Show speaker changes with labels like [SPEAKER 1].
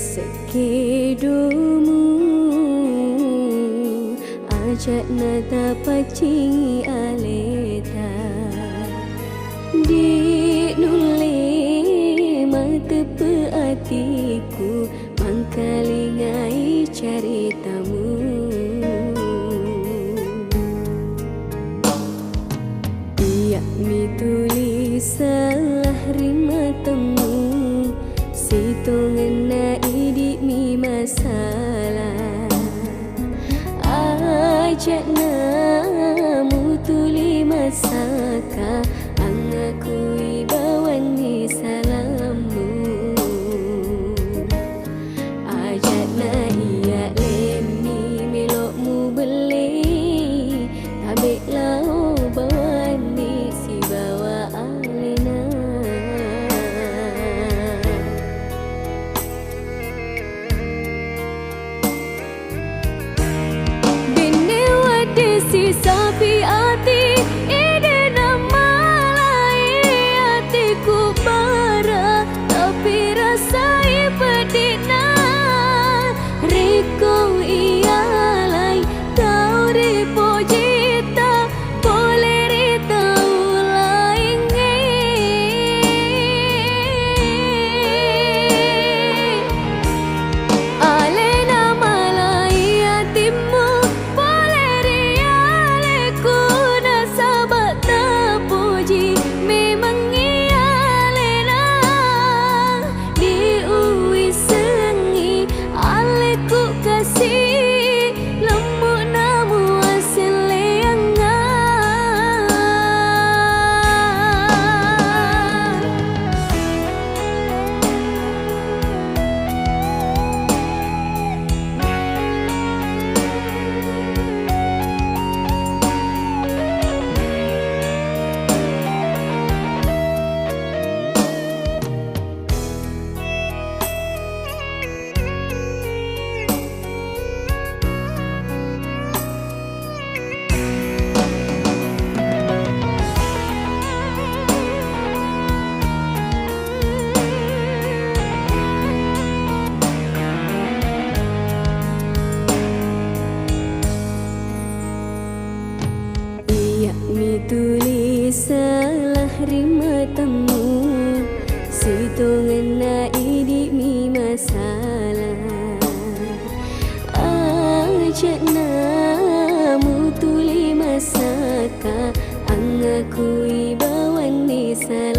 [SPEAKER 1] sekedomu ajak nata pacingi aleta di nule mata peatiku mangkalingai caritamu yak mi tulis salah rima temu sitongan na idik mi masalah ajak namu tuli masaka angakui bawani salammu ajak na iya lemi melokmu beli tabik lau bawani si bawa alena si sapi ati ide nama lai atiku bara tapi rasai pedina riko ialai tau ripo jita boleh rita ulaingi alena malai atimu mi tulis salah rima temu sitongan na idik mi masalah ajak namu tuli masaka angakui bawani salah